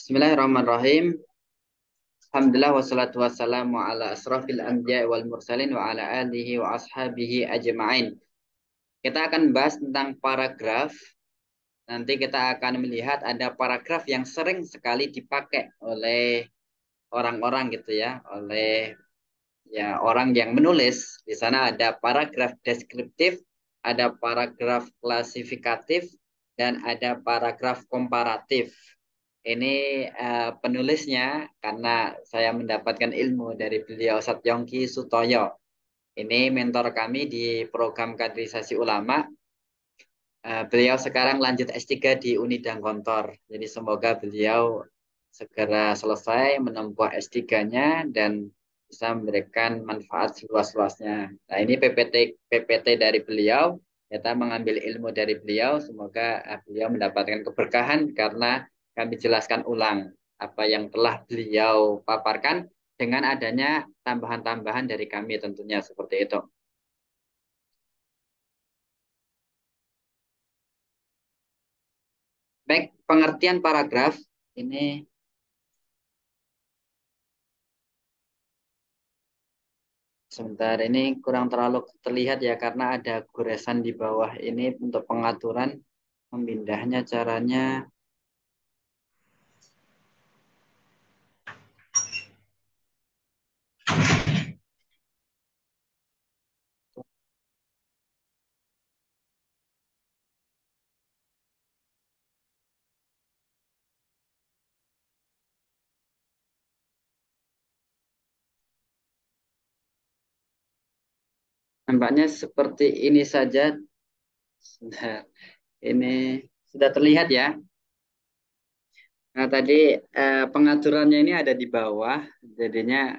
Bismillahirrahmanirrahim. Alhamdulillah wassalatu wassalamu ala asrafil anbiya wal mursalin wa ala alihi wa ashabihi ajma'in. Kita akan bahas tentang paragraf. Nanti kita akan melihat ada paragraf yang sering sekali dipakai oleh orang-orang gitu ya, oleh ya orang yang menulis. Di sana ada paragraf deskriptif, ada paragraf klasifikatif, dan ada paragraf komparatif. Ini penulisnya karena saya mendapatkan ilmu dari beliau Satyongki Sutoyo. Ini mentor kami di program kaderisasi ulama. Beliau sekarang lanjut S3 di Unidang Gontor. Jadi semoga beliau segera selesai menempuh S3-nya dan bisa memberikan manfaat seluas-luasnya. Nah, ini PPT dari beliau. Kita mengambil ilmu dari beliau. Semoga beliau mendapatkan keberkahan karena kami jelaskan ulang apa yang telah beliau paparkan dengan adanya tambahan-tambahan dari kami tentunya seperti itu. Baik, pengertian paragraf ini sebentar, ini kurang terlalu terlihat ya karena ada goresan di bawah ini untuk pengaturan memindahnya caranya. Nampaknya seperti ini saja. Sebentar. Ini sudah terlihat ya. Nah, tadi pengaturannya ini ada di bawah, jadinya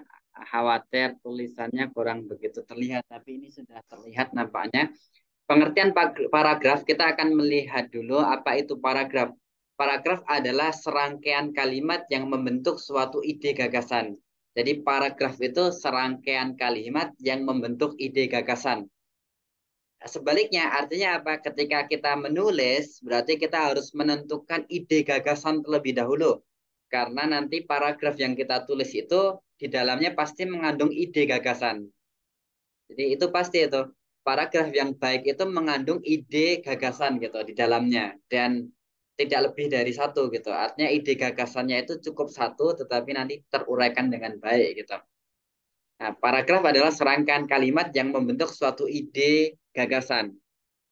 khawatir tulisannya kurang begitu terlihat, tapi ini sudah terlihat nampaknya. Pengertian paragraf, kita akan melihat dulu apa itu paragraf. Paragraf adalah serangkaian kalimat yang membentuk suatu ide gagasan. Jadi paragraf itu serangkaian kalimat yang membentuk ide gagasan. Sebaliknya, artinya apa? Ketika kita menulis, berarti kita harus menentukan ide gagasan terlebih dahulu. Karena nanti paragraf yang kita tulis itu di dalamnya pasti mengandung ide gagasan. Jadi itu pasti itu. Paragraf yang baik itu mengandung ide gagasan gitu di dalamnya. Dan tidak lebih dari satu gitu. Artinya ide gagasannya itu cukup satu tetapi nanti teruraikan dengan baik gitu. Nah, paragraf adalah serangkaian kalimat yang membentuk suatu ide gagasan.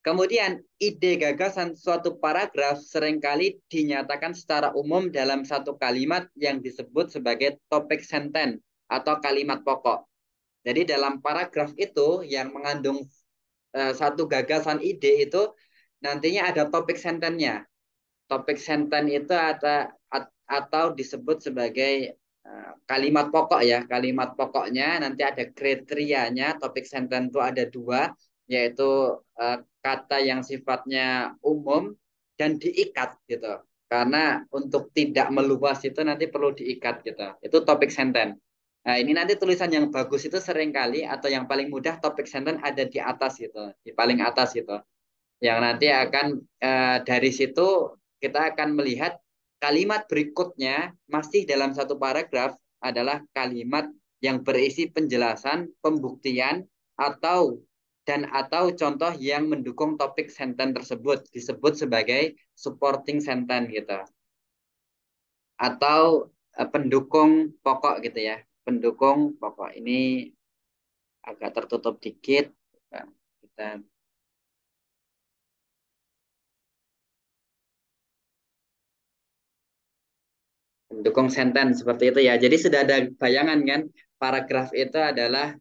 Kemudian, ide gagasan suatu paragraf seringkali dinyatakan secara umum dalam satu kalimat yang disebut sebagai topik senten atau kalimat pokok. Jadi dalam paragraf itu yang mengandung satu gagasan ide itu nantinya ada topik sentennya. Topik senten itu atau disebut sebagai kalimat pokok ya. Kalimat pokoknya nanti ada kriterianya. Topik senten itu ada dua, yaitu kata yang sifatnya umum dan diikat gitu. Karena untuk tidak meluas itu nanti perlu diikat gitu. Itu topik senten. Nah, ini nanti tulisan yang bagus itu seringkali atau yang paling mudah topik senten ada di atas gitu, di paling atas gitu. Yang nanti akan dari situ kita akan melihat kalimat berikutnya masih dalam satu paragraf adalah kalimat yang berisi penjelasan, pembuktian atau atau contoh yang mendukung topik senten tersebut disebut sebagai supporting sentence gitu atau pendukung pokok gitu ya. Pendukung pokok ini agak tertutup dikit. Kita pendukung sentence seperti itu ya. Jadi sudah ada bayangan kan, paragraf itu adalah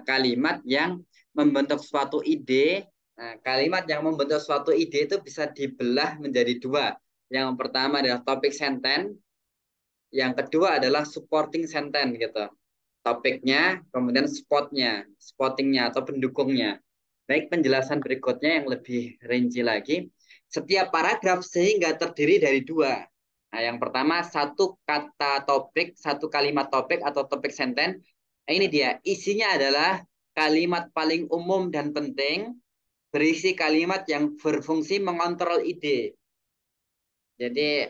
kalimat yang membentuk suatu ide. Nah, kalimat yang membentuk suatu ide itu bisa dibelah menjadi dua. Yang pertama adalah topik sentence, yang kedua adalah supporting sentence gitu. Topiknya, kemudian spottingnya atau pendukungnya. Baik, penjelasan berikutnya yang lebih rinci lagi. Setiap paragraf sehingga terdiri dari dua. Nah, yang pertama satu kata topik, satu kalimat topik atau topik sentence. Nah, ini dia. Isinya adalah kalimat paling umum dan penting, berisi kalimat yang berfungsi mengontrol ide. Jadi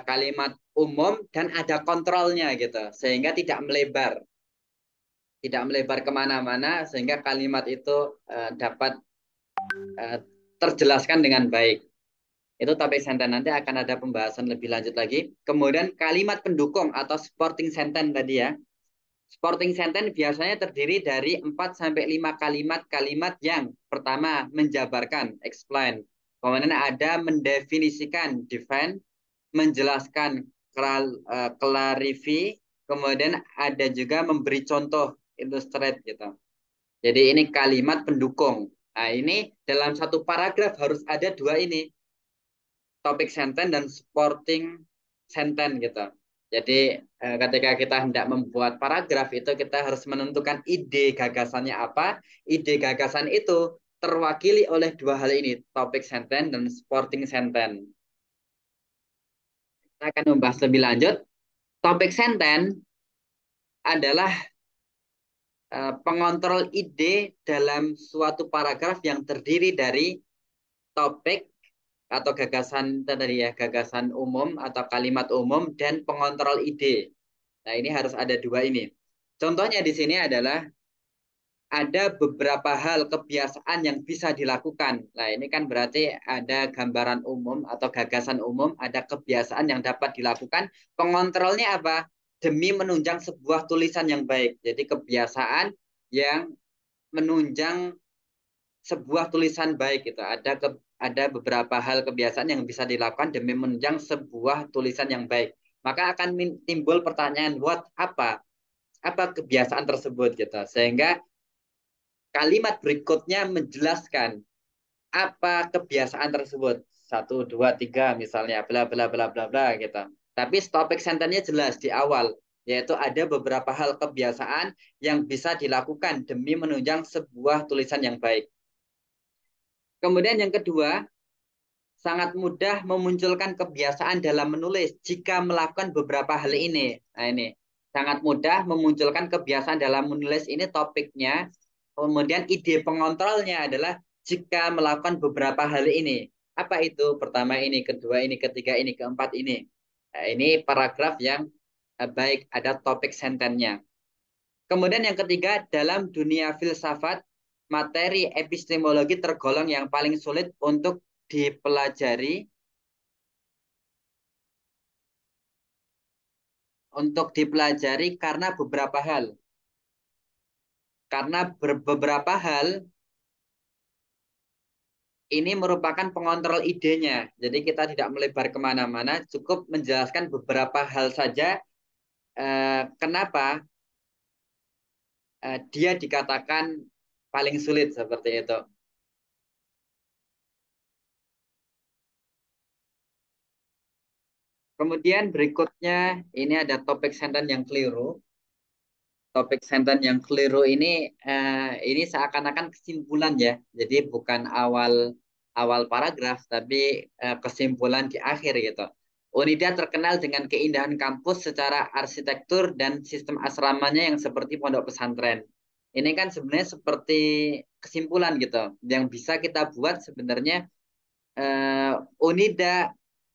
kalimat umum dan ada kontrolnya gitu, sehingga tidak melebar kemana-mana, sehingga kalimat itu dapat eh, terjelaskan dengan baik. Itu topik sentence, nanti akan ada pembahasan lebih lanjut lagi. Kemudian kalimat pendukung atau supporting sentence tadi ya. Supporting sentence biasanya terdiri dari 4 sampai 5 kalimat-kalimat yang pertama menjabarkan, explain. Kemudian ada mendefinisikan, define, menjelaskan, clarify, kemudian ada juga memberi contoh, illustrate gitu. Jadi ini kalimat pendukung. Nah, ini dalam satu paragraf harus ada dua ini, topik sentence dan supporting sentence gitu. Jadi ketika kita hendak membuat paragraf itu kita harus menentukan ide gagasannya apa. Ide gagasan itu terwakili oleh dua hal ini, topik sentence dan supporting sentence. Kita akan membahas lebih lanjut. Topik sentence adalah pengontrol ide dalam suatu paragraf yang terdiri dari topik atau gagasan tadi ya, gagasan umum atau kalimat umum dan pengontrol ide. Nah, ini harus ada dua ini. Contohnya di sini adalah ada beberapa hal kebiasaan yang bisa dilakukan. Nah, ini kan berarti ada gambaran umum atau gagasan umum, ada kebiasaan yang dapat dilakukan. Pengontrolnya apa? Demi menunjang sebuah tulisan yang baik. Jadi kebiasaan yang menunjang sebuah tulisan baik itu. Ada beberapa hal kebiasaan yang bisa dilakukan demi menunjang sebuah tulisan yang baik. Maka akan timbul pertanyaan, what apa kebiasaan tersebut gitu. Sehingga kalimat berikutnya menjelaskan apa kebiasaan tersebut. Satu, dua, tiga misalnya, bla bla bla bla bla gitu. Tapi topik sentence-nya jelas di awal, yaitu ada beberapa hal kebiasaan yang bisa dilakukan demi menunjang sebuah tulisan yang baik. Kemudian yang kedua, sangat mudah memunculkan kebiasaan dalam menulis jika melakukan beberapa hal ini. Nah, ini sangat mudah memunculkan kebiasaan dalam menulis, ini topiknya. Kemudian ide pengontrolnya adalah jika melakukan beberapa hal ini. Apa itu? Pertama ini, kedua ini, ketiga ini, keempat ini. Nah, ini paragraf yang baik, ada topik sentence-nya. Kemudian yang ketiga, dalam dunia filsafat, materi epistemologi tergolong yang paling sulit dipelajari untuk dipelajari karena beberapa hal. Karena beberapa hal ini merupakan pengontrol idenya. Jadi kita tidak melebar kemana-mana, cukup menjelaskan beberapa hal saja kenapa dia dikatakan paling sulit seperti itu. Kemudian berikutnya ini ada topik sentence yang keliru. Topik sentence yang keliru ini seakan-akan kesimpulan ya. Jadi bukan awal awal paragraf tapi kesimpulan di akhir gitu. Unida terkenal dengan keindahan kampus secara arsitektur dan sistem asramanya yang seperti pondok pesantren. Ini kan sebenarnya seperti kesimpulan gitu yang bisa kita buat sebenarnya. Unida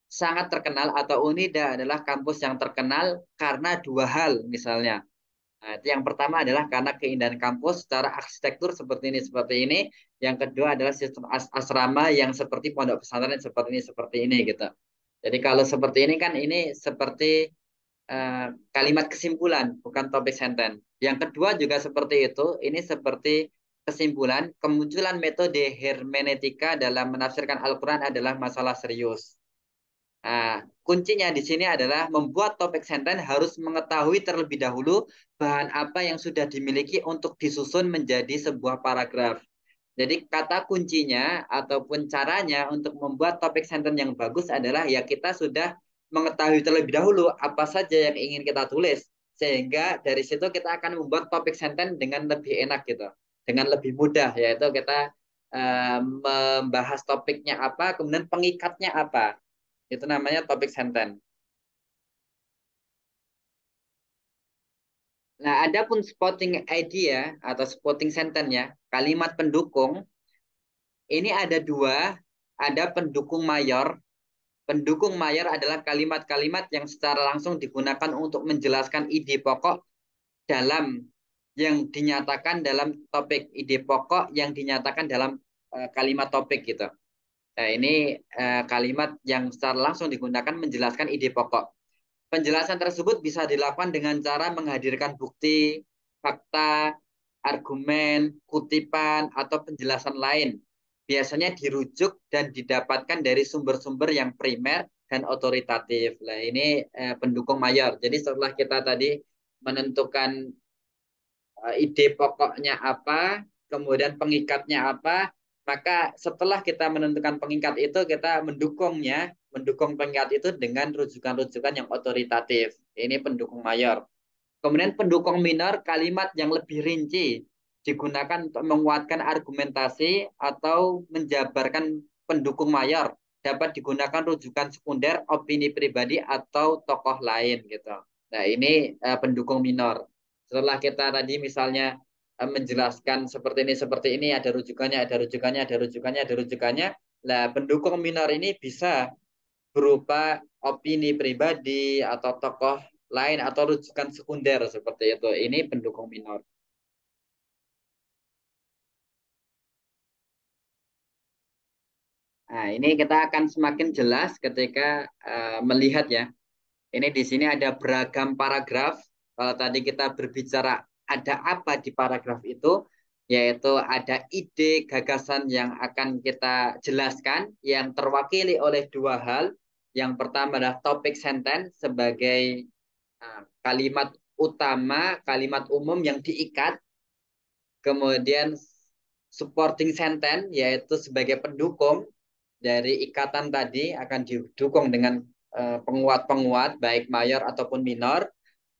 sangat terkenal atau Unida adalah kampus yang terkenal karena dua hal misalnya. Nah, itu yang pertama adalah karena keindahan kampus secara arsitektur seperti ini. Yang kedua adalah sistem asrama yang seperti pondok pesantren seperti ini gitu. Jadi kalau seperti ini kan ini seperti kalimat kesimpulan, bukan topik sentence. Yang kedua juga seperti itu. Ini seperti kesimpulan. Kemunculan metode hermeneutika dalam menafsirkan Al-Quran adalah masalah serius. Nah, kuncinya di sini adalah membuat topik sentence harus mengetahui terlebih dahulu bahan apa yang sudah dimiliki untuk disusun menjadi sebuah paragraf. Jadi kata kuncinya ataupun caranya untuk membuat topik sentence yang bagus adalah ya kita sudah mengetahui terlebih dahulu apa saja yang ingin kita tulis. Sehingga dari situ kita akan membuat topik sentence dengan lebih enak gitu. Dengan lebih mudah, yaitu kita membahas topiknya apa, kemudian pengikatnya apa. Itu namanya topik sentence. Nah, ada pun spotting idea atau spotting sentence ya, kalimat pendukung, ini ada dua, ada pendukung mayor Pendukung mayor adalah kalimat-kalimat yang secara langsung digunakan untuk menjelaskan ide pokok dalam yang dinyatakan dalam topik, ide pokok yang dinyatakan dalam kalimat topik gitu. Nah, ini kalimat yang secara langsung digunakan menjelaskan ide pokok. Penjelasan tersebut bisa dilakukan dengan cara menghadirkan bukti, fakta, argumen, kutipan, atau penjelasan lain. Biasanya dirujuk dan didapatkan dari sumber-sumber yang primer dan otoritatif. Nah, ini pendukung mayor. Jadi setelah kita tadi menentukan ide pokoknya apa, kemudian pengikatnya apa, maka setelah kita menentukan pengikat itu, kita mendukung pengikat itu dengan rujukan-rujukan yang otoritatif. Ini pendukung mayor. Kemudian pendukung minor, kalimat yang lebih rinci, digunakan untuk menguatkan argumentasi atau menjabarkan pendukung mayor. Dapat digunakan rujukan sekunder, opini pribadi, atau tokoh lain gitu. Nah, ini pendukung minor. Setelah kita tadi misalnya menjelaskan seperti ini, ada rujukannya, ada rujukannya, ada rujukannya, ada rujukannya. Nah, pendukung minor ini bisa berupa opini pribadi atau tokoh lain atau rujukan sekunder seperti itu. Ini pendukung minor. Nah, ini kita akan semakin jelas ketika melihat ya. Ini di sini ada beragam paragraf. Kalau tadi kita berbicara ada apa di paragraf itu, yaitu ada ide, gagasan yang akan kita jelaskan yang terwakili oleh dua hal. Yang pertama adalah topik sentence sebagai kalimat utama, kalimat umum yang diikat, kemudian supporting sentence yaitu sebagai pendukung dari ikatan tadi akan didukung dengan penguat-penguat baik mayor ataupun minor.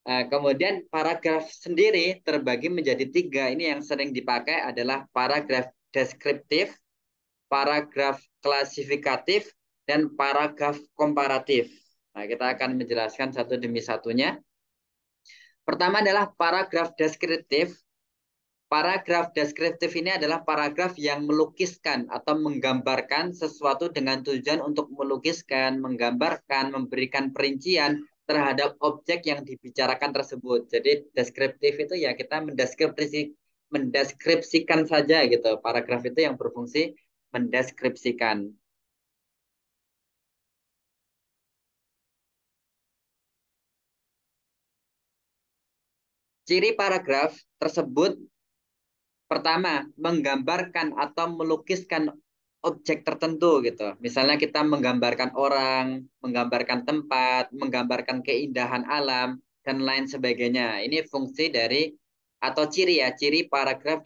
Kemudian paragraf sendiri terbagi menjadi tiga. Ini yang sering dipakai adalah paragraf deskriptif, paragraf klasifikatif, dan paragraf komparatif. Nah, kita akan menjelaskan satu demi satunya. Pertama adalah paragraf deskriptif. Paragraf deskriptif ini adalah paragraf yang melukiskan atau menggambarkan sesuatu dengan tujuan untuk melukiskan, menggambarkan, memberikan perincian terhadap objek yang dibicarakan tersebut. Jadi deskriptif itu ya kita mendeskripsikan saja gitu. Paragraf itu yang berfungsi mendeskripsikan. Ciri paragraf tersebut pertama, menggambarkan atau melukiskan objek tertentu gitu. Misalnya kita menggambarkan orang, menggambarkan tempat, menggambarkan keindahan alam, dan lain sebagainya. Ini fungsi dari atau ciri ya, ciri paragraf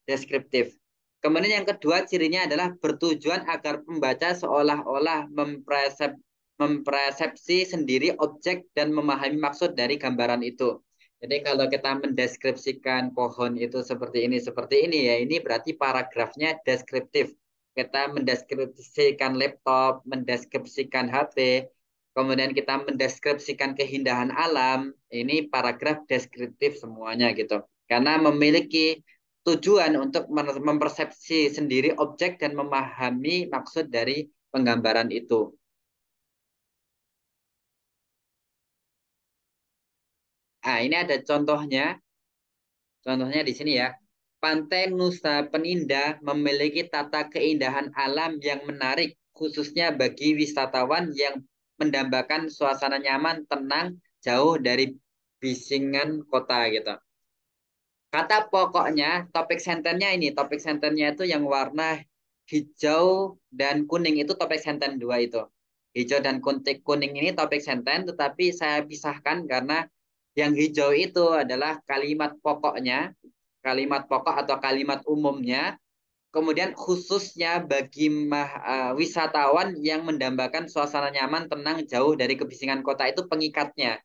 deskriptif. Kemudian yang kedua cirinya adalah bertujuan agar pembaca seolah-olah mempersepsi sendiri objek dan memahami maksud dari gambaran itu. Jadi kalau kita mendeskripsikan pohon itu seperti ini ya, ini berarti paragrafnya deskriptif. Kita mendeskripsikan laptop, mendeskripsikan HP, kemudian kita mendeskripsikan keindahan alam, ini paragraf deskriptif semuanya gitu. Karena memiliki tujuan untuk mempersepsi sendiri objek dan memahami maksud dari penggambaran itu. Nah, ini ada contohnya. Contohnya di sini ya. Pantai Nusa Penindah memiliki tata keindahan alam yang menarik, khususnya bagi wisatawan yang mendambakan suasana nyaman, tenang, jauh dari bisingan kota gitu. Kata pokoknya, topik sentennya ini, topik sentennya itu yang warna hijau dan kuning itu topik senten dua itu. Hijau dan kuning ini topik senten, tetapi saya pisahkan karena yang hijau itu adalah kalimat pokoknya, kalimat pokok atau kalimat umumnya, kemudian khususnya bagi wisatawan yang mendambakan suasana nyaman, tenang, jauh dari kebisingan kota itu pengikatnya.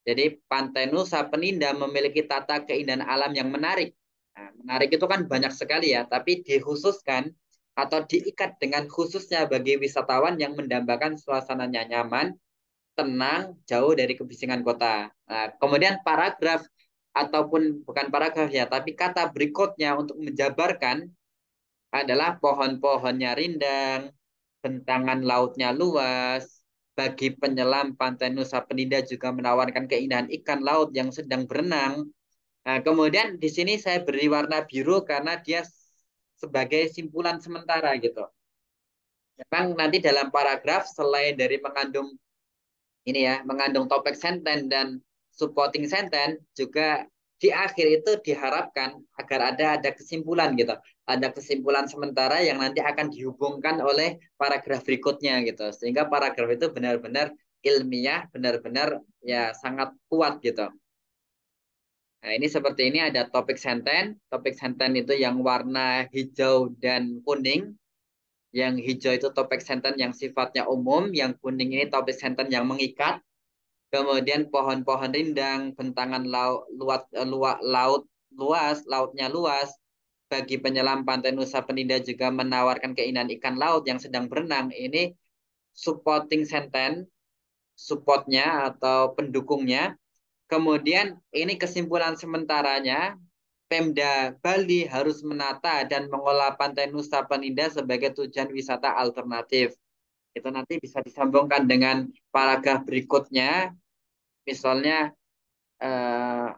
Jadi Pantai Nusa Penindah memiliki tata keindahan alam yang menarik. Nah, menarik itu kan banyak sekali ya, tapi dikhususkan atau diikat dengan khususnya bagi wisatawan yang mendambakan suasananya nyaman, tenang, jauh dari kebisingan kota. Nah, kemudian paragraf ataupun bukan paragraf ya, tapi kata berikutnya untuk menjabarkan adalah pohon-pohonnya rindang, bentangan lautnya luas, bagi penyelam pantai Nusa Penida juga menawarkan keindahan ikan laut yang sedang berenang. Nah, kemudian di sini saya beri warna biru karena dia sebagai simpulan sementara gitu. Memang nanti dalam paragraf selain dari mengandung ini ya, mengandung topik sentence dan supporting sentence, juga di akhir itu diharapkan agar ada kesimpulan gitu. Ada kesimpulan sementara yang nanti akan dihubungkan oleh paragraf berikutnya gitu. Sehingga paragraf itu benar-benar ilmiah, benar-benar ya sangat kuat gitu. Nah, ini seperti ini ada topik sentence. Topik sentence itu yang warna hijau dan kuning. Yang hijau itu topik sentence yang sifatnya umum, yang kuning ini topik sentence yang mengikat. Kemudian pohon-pohon rindang, bentangan laut luas, lautnya luas. Bagi penyelam pantai Nusa Penida juga menawarkan keindahan ikan laut yang sedang berenang. Ini supporting sentence, supportnya atau pendukungnya. Kemudian ini kesimpulan sementaranya, Pemda Bali harus menata dan mengolah pantai Nusa Penida sebagai tujuan wisata alternatif. Itu nanti bisa disambungkan dengan paragraf berikutnya, misalnya eh,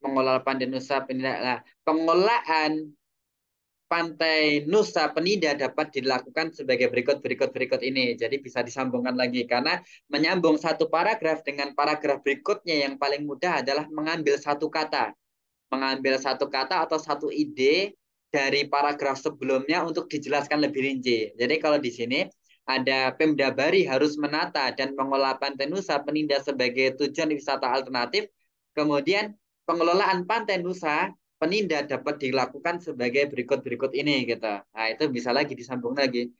mengelola Pantai Nusa Penida. Nah, pengolahan Pantai Nusa Penida dapat dilakukan sebagai berikut ini. Jadi bisa disambungkan lagi karena menyambung satu paragraf dengan paragraf berikutnya yang paling mudah adalah mengambil satu kata atau satu ide dari paragraf sebelumnya untuk dijelaskan lebih rinci. Jadi kalau di sini ada Pemda Bali harus menata dan mengolah Pantai Nusa Penida sebagai tujuan wisata alternatif. Kemudian pengelolaan Pantai Nusa Penida dapat dilakukan sebagai berikut ini gitu. Nah, itu bisa lagi disambung lagi.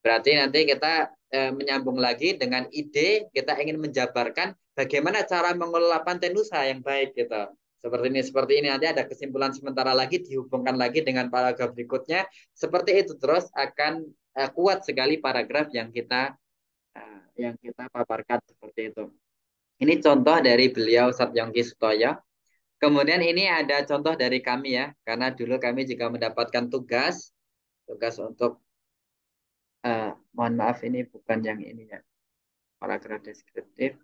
Berarti nanti kita menyambung lagi dengan ide kita ingin menjabarkan bagaimana cara mengelola Pantai Nusa yang baik gitu. Seperti ini nanti ada kesimpulan sementara lagi dihubungkan lagi dengan paragraf berikutnya. Seperti itu terus akan kuat sekali paragraf yang kita paparkan seperti itu. Ini contoh dari beliau Ustadz Yongki Sutoyo. Kemudian ini ada contoh dari kami ya, karena dulu kami juga mendapatkan tugas untuk mohon maaf ini bukan yang ini ya, paragraf deskriptif.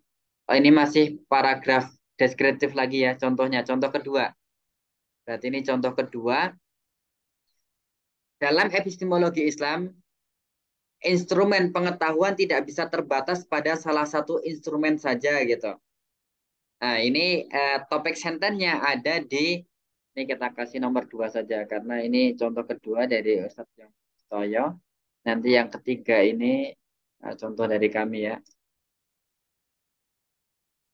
Oh, ini masih paragraf deskriptif lagi ya, contohnya, contoh kedua. Berarti ini contoh kedua. Dalam epistemologi Islam, instrumen pengetahuan tidak bisa terbatas pada salah satu instrumen saja gitu. Nah, ini topik sentennya ada ini kita kasih nomor 2 saja, karena ini contoh kedua dari Ustadz Yang Toyo. Nanti yang ketiga ini contoh dari kami ya.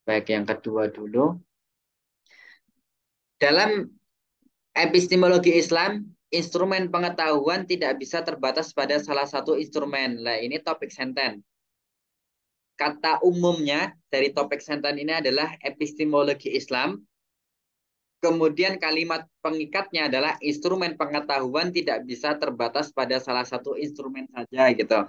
Baik, yang kedua dulu. Dalam epistemologi Islam, instrumen pengetahuan tidak bisa terbatas pada salah satu instrumen. Nah, ini topik sentence. Kata umumnya dari topik sentence ini adalah epistemologi Islam. Kemudian kalimat pengikatnya adalah instrumen pengetahuan tidak bisa terbatas pada salah satu instrumen saja gitu.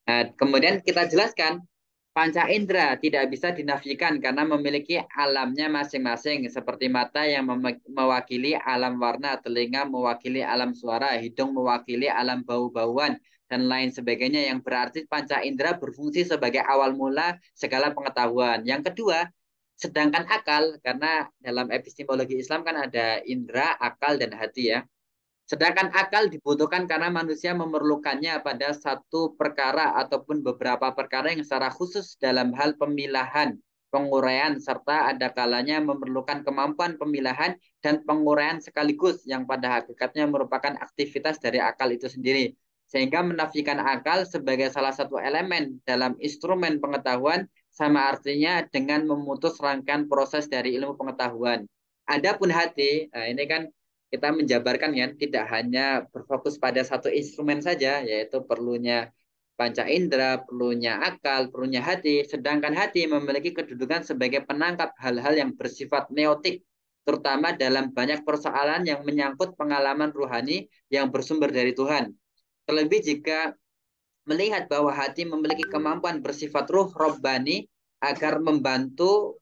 Nah, kemudian kita jelaskan panca indera tidak bisa dinafikan karena memiliki alamnya masing-masing seperti mata yang mewakili alam warna, telinga mewakili alam suara, hidung mewakili alam bau-bauan dan lain sebagainya yang berarti panca indera berfungsi sebagai awal mula segala pengetahuan. Yang kedua, sedangkan akal, karena dalam epistemologi Islam kan ada indera, akal, dan hati ya. Sedangkan akal dibutuhkan karena manusia memerlukannya pada satu perkara ataupun beberapa perkara yang secara khusus dalam hal pemilahan, penguraian, serta ada kalanya memerlukan kemampuan pemilahan dan penguraian sekaligus yang pada hakikatnya merupakan aktivitas dari akal itu sendiri. Sehingga menafikan akal sebagai salah satu elemen dalam instrumen pengetahuan sama artinya dengan memutus rangkaian proses dari ilmu pengetahuan. Adapun hati, nah ini kan kita menjabarkan ya tidak hanya berfokus pada satu instrumen saja, yaitu perlunya panca indera, perlunya akal, perlunya hati. Sedangkan hati memiliki kedudukan sebagai penangkap hal-hal yang bersifat neotik, terutama dalam banyak persoalan yang menyangkut pengalaman ruhani yang bersumber dari Tuhan. Terlebih jika melihat bahwa hati memiliki kemampuan bersifat ruh robbani agar membantu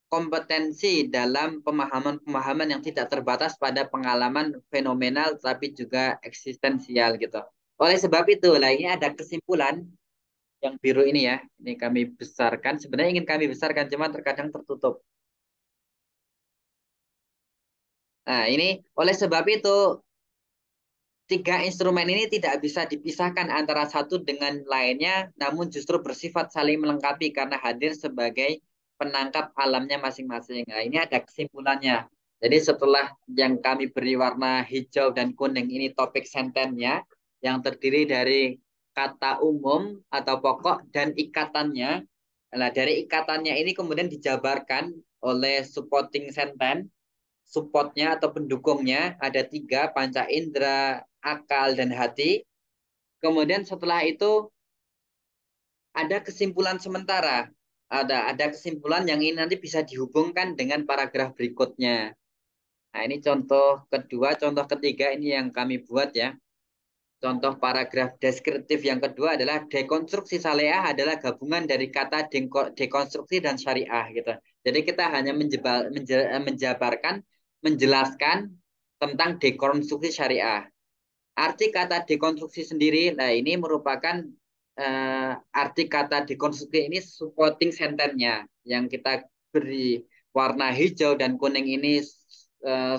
kompetensi dalam pemahaman-pemahaman yang tidak terbatas pada pengalaman fenomenal tapi juga eksistensial gitu. Oleh sebab itu, lah ini ada kesimpulan yang biru ini ya. Ini kami besarkan. Sebenarnya ingin kami besarkan, cuma terkadang tertutup. Nah, ini oleh sebab itu tiga instrumen ini tidak bisa dipisahkan antara satu dengan lainnya, namun justru bersifat saling melengkapi karena hadir sebagai penangkap alamnya masing-masing. Nah, ini ada kesimpulannya. Jadi setelah yang kami beri warna hijau dan kuning ini topik sentennya, yang terdiri dari kata umum atau pokok dan ikatannya. Nah, dari ikatannya ini kemudian dijabarkan oleh supporting sentence. Supportnya atau pendukungnya ada tiga, panca indera, akal, dan hati. Kemudian setelah itu ada kesimpulan sementara. Ada kesimpulan yang ini nanti bisa dihubungkan dengan paragraf berikutnya. Nah, ini contoh kedua, contoh ketiga ini yang kami buat ya. Contoh paragraf deskriptif yang kedua adalah dekonstruksi syariah adalah gabungan dari kata dekonstruksi dan syariah gitu. Jadi kita hanya menjabarkan, menjelaskan tentang dekonstruksi syariah. Arti kata dekonstruksi sendiri, nah ini merupakan arti kata dekonstruksi ini supporting sentence-nya yang kita beri warna hijau dan kuning ini eh,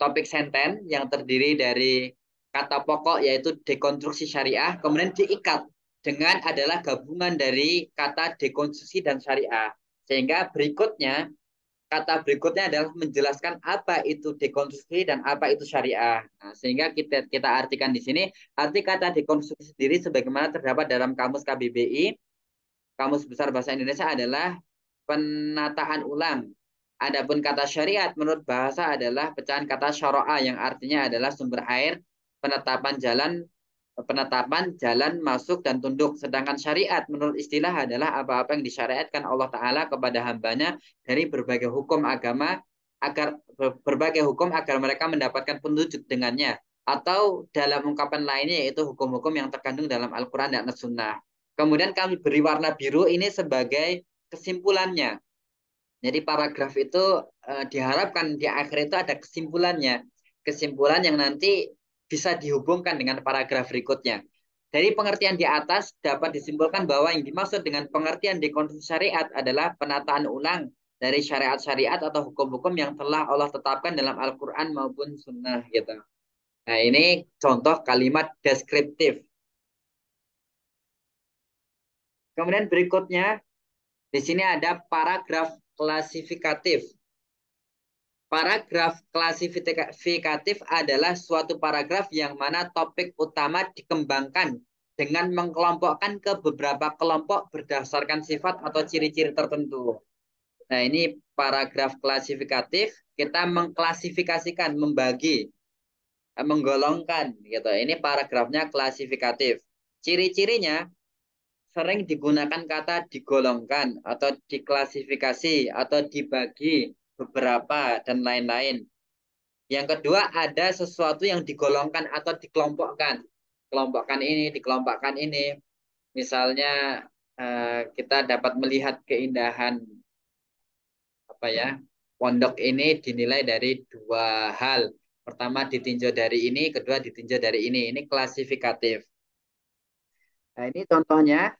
topik sentence yang terdiri dari kata pokok yaitu dekonstruksi syariah, kemudian diikat dengan adalah gabungan dari kata dekonstruksi dan syariah. Sehingga berikutnya kata berikutnya adalah menjelaskan apa itu dekonstruksi dan apa itu syariah. Nah, sehingga kita artikan di sini arti kata dekonstruksi sendiri sebagaimana terdapat dalam kamus KBBI, Kamus Besar Bahasa Indonesia adalah penataan ulang. Adapun kata syariat menurut bahasa adalah pecahan kata syara'a yang artinya adalah sumber air, penetapan jalan masuk dan tunduk. Sedangkan syariat menurut istilah adalah apa-apa yang disyariatkan Allah Ta'ala kepada hambanya dari berbagai hukum agama agar berbagai hukum agar mereka mendapatkan petunjuk dengannya. Atau dalam ungkapan lainnya yaitu hukum-hukum yang terkandung dalam Al-Quran dan As-Sunnah. Kemudian kami beri warna biru ini sebagai kesimpulannya. Jadi paragraf itu diharapkan di akhir itu ada kesimpulannya. Kesimpulan yang nanti bisa dihubungkan dengan paragraf berikutnya. Dari pengertian di atas dapat disimpulkan bahwa yang dimaksud dengan pengertian dekonstruksi syariat adalah penataan ulang dari syariat-syariat atau hukum-hukum yang telah Allah tetapkan dalam Al-Quran maupun Sunnah gitu. Nah ini contoh kalimat deskriptif. Kemudian berikutnya di sini ada paragraf klasifikatif. Paragraf klasifikatif adalah suatu paragraf yang mana topik utama dikembangkan dengan mengelompokkan ke beberapa kelompok berdasarkan sifat atau ciri-ciri tertentu. Nah, ini paragraf klasifikatif, kita mengklasifikasikan, membagi, menggolongkan gitu. Ini paragrafnya klasifikatif. Ciri-cirinya sering digunakan kata digolongkan atau diklasifikasi atau dibagi beberapa dan lain-lain. Yang kedua ada sesuatu yang digolongkan atau dikelompokkan. Kelompokkan ini, dikelompokkan ini. Misalnya kita dapat melihat keindahan apa ya? Pondok ini dinilai dari dua hal. Pertama ditinjau dari ini, kedua ditinjau dari ini. Ini klasifikatif. Nah, ini contohnya.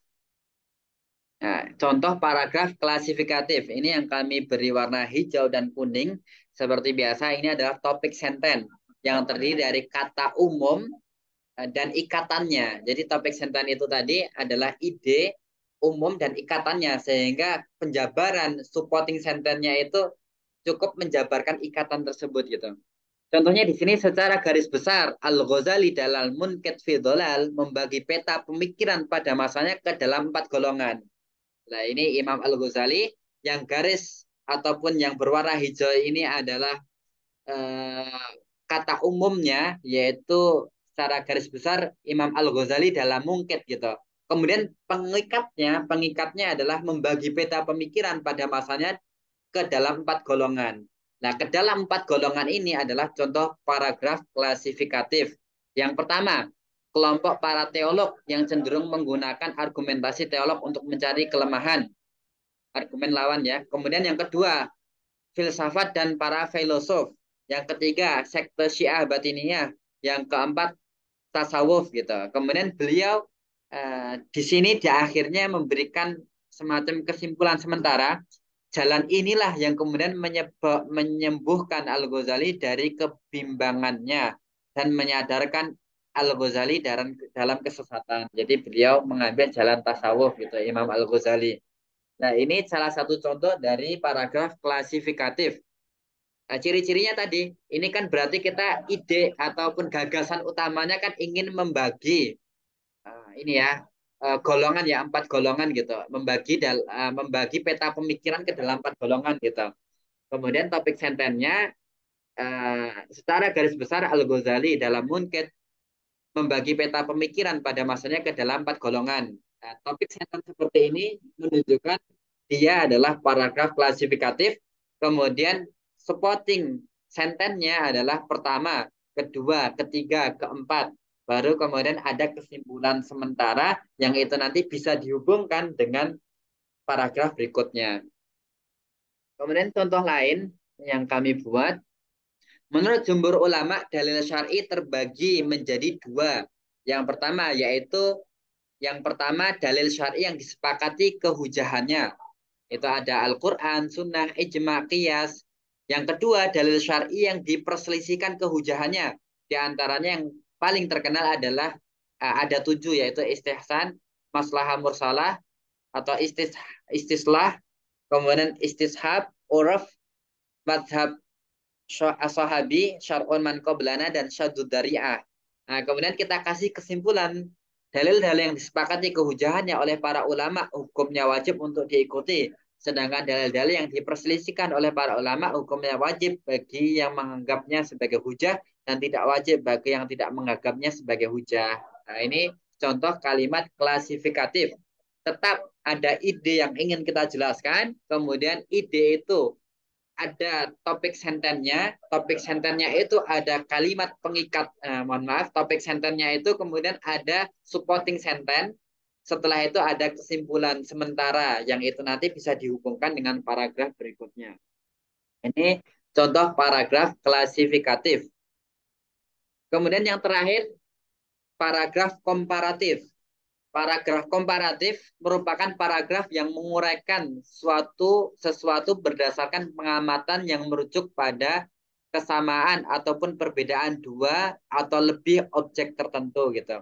Nah, contoh paragraf klasifikatif. Ini yang kami beri warna hijau dan kuning. Seperti biasa, ini adalah topik sentence yang terdiri dari kata umum dan ikatannya. Jadi topik sentence itu tadi adalah ide, umum, dan ikatannya. Sehingga penjabaran supporting sentence-nya itu cukup menjabarkan ikatan tersebut gitu. Contohnya di sini secara garis besar, Al-Ghazali dalam Munqidh fi Dhalal membagi peta pemikiran pada masanya ke dalam 4 golongan. Nah, ini Imam Al-Ghazali yang garis ataupun yang berwarna hijau ini adalah eh, kata umumnya, yaitu secara garis besar Imam Al-Ghazali dalam Munqidh gitu. Kemudian pengikatnya adalah membagi peta pemikiran pada masanya ke dalam 4 golongan. Nah, ke dalam 4 golongan ini adalah contoh paragraf klasifikatif. Yang pertama, kelompok para teolog yang cenderung menggunakan argumentasi teolog untuk mencari kelemahan, argumen lawan ya. Kemudian yang kedua, filsafat dan para filosof. Yang ketiga, sekte Syiah Batiniyah. Yang keempat, tasawuf gitu. Kemudian beliau di sini di akhirnya memberikan semacam kesimpulan sementara. Jalan inilah yang kemudian menyembuhkan Al-Ghazali dari kebimbangannya dan menyadarkan Al-Ghazali dalam kesesatan. Jadi beliau mengambil jalan tasawuf gitu, Imam Al-Ghazali. Nah, ini salah satu contoh dari paragraf klasifikatif. Nah, ciri-cirinya tadi, ini kan berarti kita ide ataupun gagasan utamanya kan ingin membagi ini ya golongan ya 4 golongan gitu, membagi peta pemikiran ke dalam 4 golongan gitu. Kemudian topik sentennya secara garis besar Al-Ghazali dalam Munkit membagi peta pemikiran pada masanya ke dalam 4 golongan. Nah, topik senten seperti ini menunjukkan dia adalah paragraf klasifikatif, kemudian supporting sentennya adalah pertama, kedua, ketiga, keempat. Baru kemudian ada kesimpulan sementara yang itu nanti bisa dihubungkan dengan paragraf berikutnya. Kemudian contoh lain yang kami buat, menurut jumhur ulama dalil syar'i terbagi menjadi 2. Yang pertama dalil syar'i yang disepakati kehujahannya. Itu ada Al-Quran, Sunnah, Ijma, Qiyas. Yang kedua dalil syar'i yang diperselisihkan kehujahannya. Di antaranya yang paling terkenal adalah ada 7, yaitu istihsan, maslahah mursalah, atau istislah, kemudian istishab, uraf, madhab sahabi, syar'un man qablana, dan syadud dari'ah. Nah, kemudian kita kasih kesimpulan dalil-dalil yang disepakati kehujahannya oleh para ulama hukumnya wajib untuk diikuti. Sedangkan dalil-dalil yang diperselisihkan oleh para ulama hukumnya wajib bagi yang menganggapnya sebagai hujah dan tidak wajib bagi yang tidak menganggapnya sebagai hujah. Nah, ini contoh kalimat klasifikatif. Tetap ada ide yang ingin kita jelaskan, kemudian ide itu ada topik sentennya. Topik sentennya itu ada kalimat pengikat, mohon maaf, topik sentennya itu kemudian ada supporting sentence. Setelah itu ada kesimpulan sementara yang itu nanti bisa dihubungkan dengan paragraf berikutnya. Ini contoh paragraf klasifikatif. Kemudian yang terakhir, paragraf komparatif. Paragraf komparatif merupakan paragraf yang menguraikan sesuatu berdasarkan pengamatan yang merujuk pada kesamaan ataupun perbedaan 2 atau lebih objek tertentu gitu.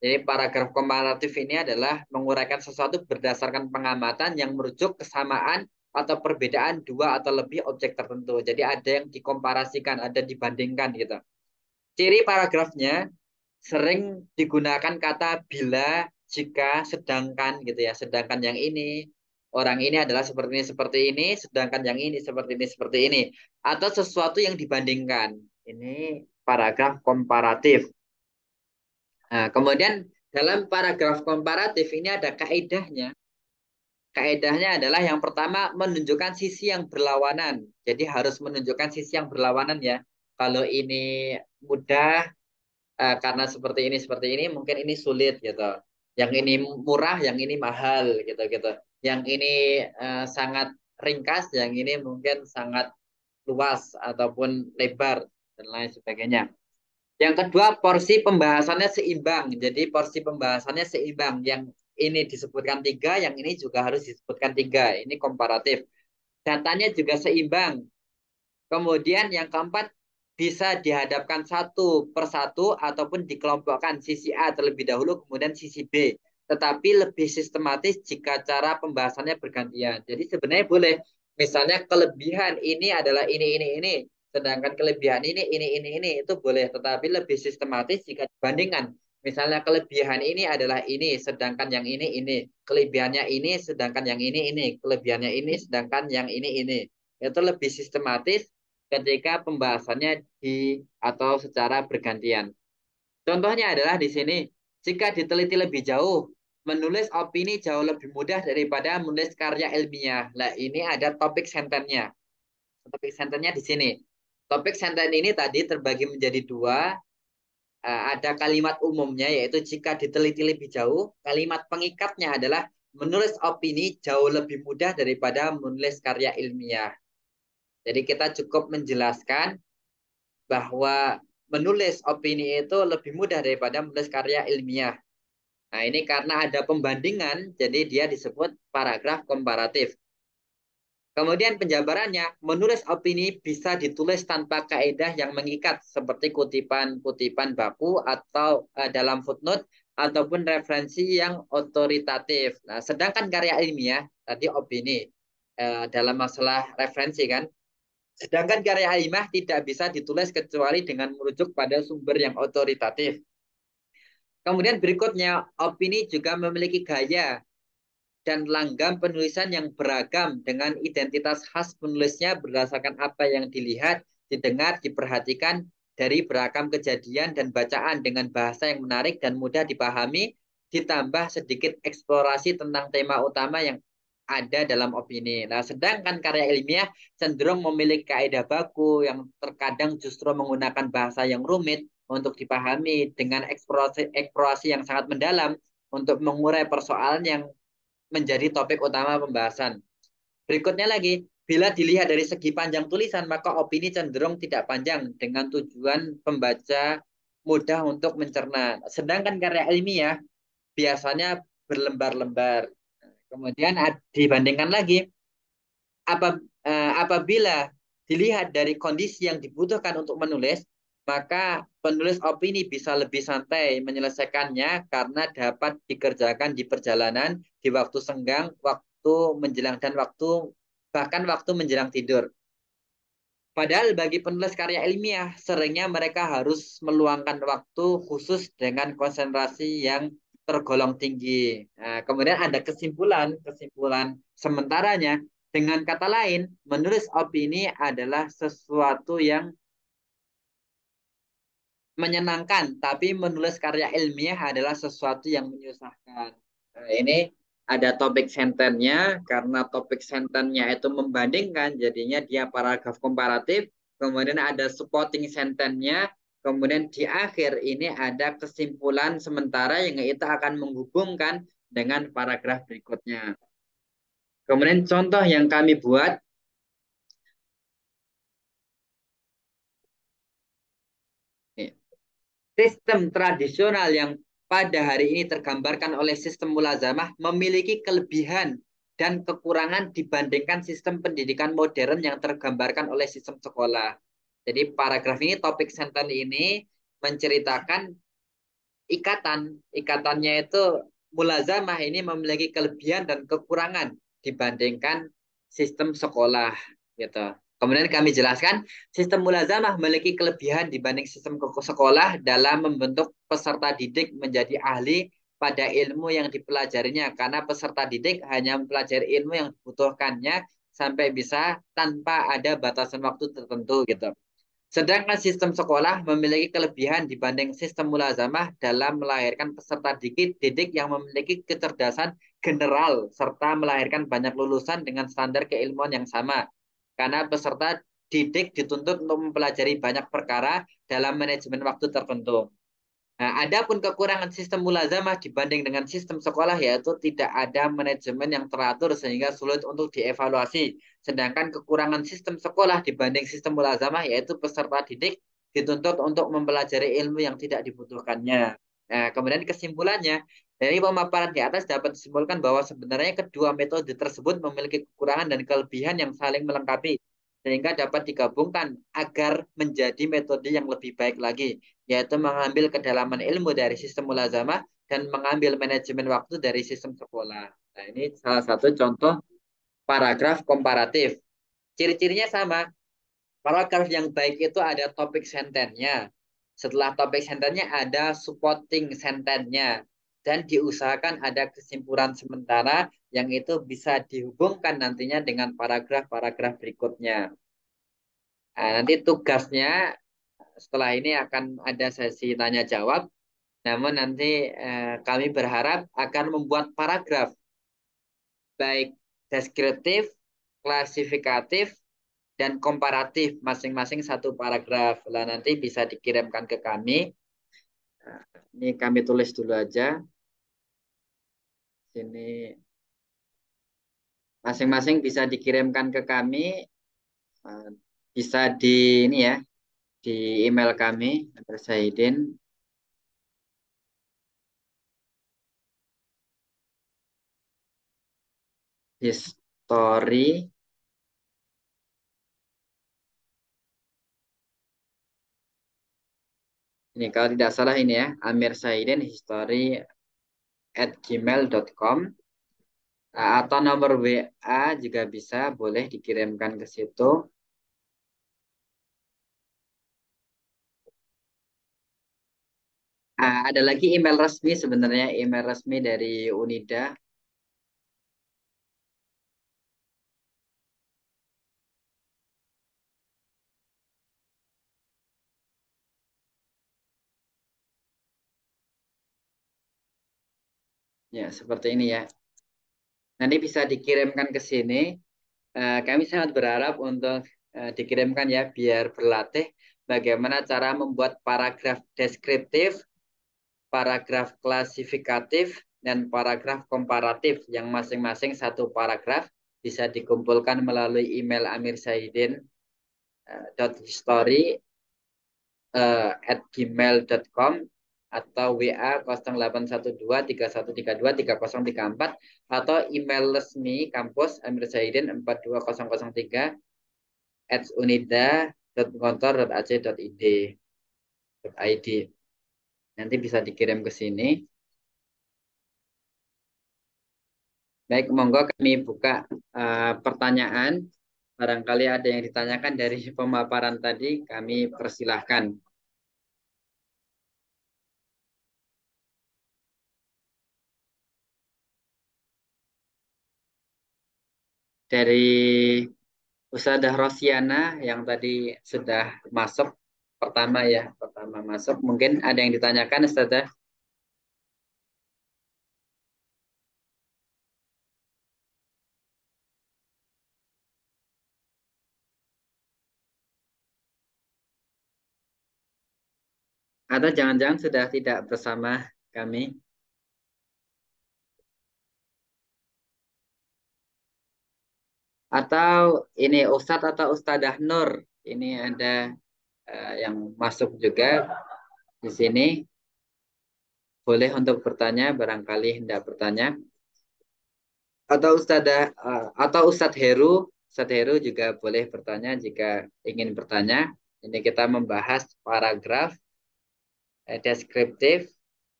Jadi paragraf komparatif ini adalah menguraikan sesuatu berdasarkan pengamatan yang merujuk kesamaan atau perbedaan 2 atau lebih objek tertentu. Jadi ada yang dikomparasikan, ada dibandingkan gitu. Ciri paragrafnya sering digunakan kata bila, jika, sedangkan gitu ya. Sedangkan yang ini, orang ini adalah seperti ini, sedangkan yang ini seperti ini. Atau sesuatu yang dibandingkan. Ini paragraf komparatif. Nah, kemudian dalam paragraf komparatif ini ada kaedahnya. Kaedahnya adalah yang pertama menunjukkan sisi yang berlawanan. Jadi harus menunjukkan sisi yang berlawanan ya. Kalau ini mudah, karena seperti ini mungkin ini sulit gitu. Yang ini murah, yang ini mahal gitu gitu. Yang ini sangat ringkas, yang ini mungkin sangat luas ataupun lebar dan lain sebagainya. Yang kedua, porsi pembahasannya seimbang. Jadi porsi pembahasannya seimbang. Yang ini disebutkan 3, yang ini juga harus disebutkan 3. Ini komparatif. Datanya juga seimbang. Kemudian yang keempat, bisa dihadapkan satu persatu ataupun dikelompokkan sisi A terlebih dahulu kemudian sisi B. Tetapi lebih sistematis jika cara pembahasannya bergantian. Jadi sebenarnya boleh. Misalnya kelebihan ini adalah ini. Sedangkan kelebihan ini. Itu boleh. Tetapi lebih sistematis jika dibandingkan. Misalnya kelebihan ini adalah ini, sedangkan yang ini. Kelebihannya ini, sedangkan yang ini. Kelebihannya ini, sedangkan yang ini. Itu lebih sistematis ketika pembahasannya atau secara bergantian. Contohnya adalah di sini, jika diteliti lebih jauh, menulis opini jauh lebih mudah daripada menulis karya ilmiah. Nah, ini ada topik sentennya. Topik sentennya di sini. Topik senten ini tadi terbagi menjadi 2. Ada kalimat umumnya, yaitu jika diteliti lebih jauh, kalimat pengikatnya adalah menulis opini jauh lebih mudah daripada menulis karya ilmiah. Jadi kita cukup menjelaskan bahwa menulis opini itu lebih mudah daripada menulis karya ilmiah. Nah, ini karena ada pembandingan, jadi dia disebut paragraf komparatif. Kemudian penjabarannya, menulis opini bisa ditulis tanpa kaidah yang mengikat seperti kutipan-kutipan baku atau dalam footnote ataupun referensi yang otoritatif. Nah, sedangkan karya ilmiah tadi opini dalam masalah referensi kan. Sedangkan karya ilmiah tidak bisa ditulis kecuali dengan merujuk pada sumber yang otoritatif. Kemudian berikutnya, opini juga memiliki gaya dan langgam penulisan yang beragam dengan identitas khas penulisnya berdasarkan apa yang dilihat, didengar, diperhatikan dari beragam kejadian dan bacaan dengan bahasa yang menarik dan mudah dipahami, ditambah sedikit eksplorasi tentang tema utama yang ada dalam opini. Nah, sedangkan karya ilmiah cenderung memiliki kaidah baku yang terkadang justru menggunakan bahasa yang rumit untuk dipahami dengan eksplorasi yang sangat mendalam untuk mengurai persoalan yang menjadi topik utama pembahasan. Berikutnya lagi, bila dilihat dari segi panjang tulisan, maka opini cenderung tidak panjang dengan tujuan pembaca mudah untuk mencerna. Sedangkan karya ilmiah biasanya berlembar-lembar. Kemudian dibandingkan lagi, apabila dilihat dari kondisi yang dibutuhkan untuk menulis, maka penulis opini bisa lebih santai menyelesaikannya karena dapat dikerjakan di perjalanan, di waktu senggang, waktu menjelang dan waktu bahkan waktu menjelang tidur. Padahal bagi penulis karya ilmiah, seringnya mereka harus meluangkan waktu khusus dengan konsentrasi yang tergolong tinggi. Nah, kemudian ada kesimpulan sementaranya. Dengan kata lain, menulis opini adalah sesuatu yang menyenangkan, tapi menulis karya ilmiah adalah sesuatu yang menyusahkan. Nah, ini ada topik sentennya, karena topik sentennya itu membandingkan, jadinya dia paragraf komparatif, kemudian ada supporting sentennya, kemudian di akhir ini ada kesimpulan sementara yang itu akan menghubungkan dengan paragraf berikutnya. Kemudian contoh yang kami buat, sistem tradisional yang pada hari ini tergambarkan oleh sistem mulazamah memiliki kelebihan dan kekurangan dibandingkan sistem pendidikan modern yang tergambarkan oleh sistem sekolah. Jadi paragraf ini, topik senten ini menceritakan ikatannya itu mulazamah ini memiliki kelebihan dan kekurangan dibandingkan sistem sekolah gitu. Kemudian kami jelaskan sistem mulazamah memiliki kelebihan dibanding sistem sekolah dalam membentuk peserta didik menjadi ahli pada ilmu yang dipelajarinya karena peserta didik hanya mempelajari ilmu yang dibutuhkannya sampai bisa tanpa ada batasan waktu tertentu gitu. Sedangkan sistem sekolah memiliki kelebihan dibanding sistem mulazamah dalam melahirkan peserta didik yang memiliki kecerdasan general serta melahirkan banyak lulusan dengan standar keilmuan yang sama. Karena peserta didik dituntut untuk mempelajari banyak perkara dalam manajemen waktu tertentu. Nah, adapun kekurangan sistem mulazamah dibanding dengan sistem sekolah yaitu tidak ada manajemen yang teratur sehingga sulit untuk dievaluasi. Sedangkan kekurangan sistem sekolah dibanding sistem mulazamah yaitu peserta didik dituntut untuk mempelajari ilmu yang tidak dibutuhkannya. Nah, kemudian kesimpulannya, dari pemaparan di atas dapat disimpulkan bahwa sebenarnya kedua metode tersebut memiliki kekurangan dan kelebihan yang saling melengkapi sehingga dapat digabungkan agar menjadi metode yang lebih baik lagi, yaitu mengambil kedalaman ilmu dari sistem mulazamah dan mengambil manajemen waktu dari sistem sekolah. Nah, ini salah satu contoh paragraf komparatif. Ciri-cirinya sama. Paragraf yang baik itu ada topik sentennya. Setelah topik sentennya ada supporting sentennya. Dan diusahakan ada kesimpulan sementara yang itu bisa dihubungkan nantinya dengan paragraf-paragraf berikutnya. Nah, nanti tugasnya setelah ini akan ada sesi tanya jawab. Namun nanti kami berharap akan membuat paragraf baik deskriptif, klasifikatif, dan komparatif masing-masing satu paragraf. Lah nanti bisa dikirimkan ke kami. Nah, ini kami tulis dulu aja. Sini masing-masing bisa dikirimkan ke kami. Eh, Bisa di ini ya, di email kami, Zaidin. history. Ini kalau tidak salah ini ya, Amir Saidin history@gmail.com. Atau nomor WA juga bisa, boleh dikirimkan ke situ. Ada lagi email resmi sebenarnya, email resmi dari Unida. Ya, seperti ini ya. Nanti bisa dikirimkan ke sini. Kami sangat berharap untuk dikirimkan ya, biar berlatih bagaimana cara membuat paragraf deskriptif, paragraf klasifikatif, dan paragraf komparatif yang masing-masing satu paragraf bisa dikumpulkan melalui email amirsaidin.history at gmail.com atau WA 0812 3132 3034 atau email resmi kampus Amir Zahidin 42003 at unida.gontor.ac.id. Nanti bisa dikirim ke sini. Baik, monggo kami buka pertanyaan. Barangkali ada yang ditanyakan dari pemaparan tadi, kami persilahkan. Dari Ustazah Rosiana yang tadi sudah masuk pertama ya, pertama masuk. Mungkin ada yang ditanyakan Ustazah. Atau jangan-jangan sudah tidak bersama kami. Atau ini Ustadz atau Ustadzah Nur. Ini ada yang masuk juga di sini. Boleh untuk bertanya, barangkali hendak bertanya. Atau atau Ustadz Heru. Ustadz Heru juga boleh bertanya jika ingin bertanya. Ini kita membahas paragraf deskriptif,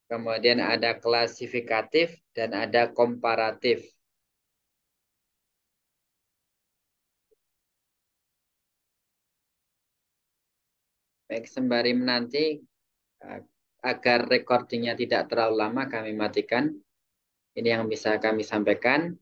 kemudian ada klasifikatif, dan ada komparatif. Baik, sembari menanti, eh, agar recordingnya tidak terlalu lama, kami matikan. Ini yang bisa kami sampaikan.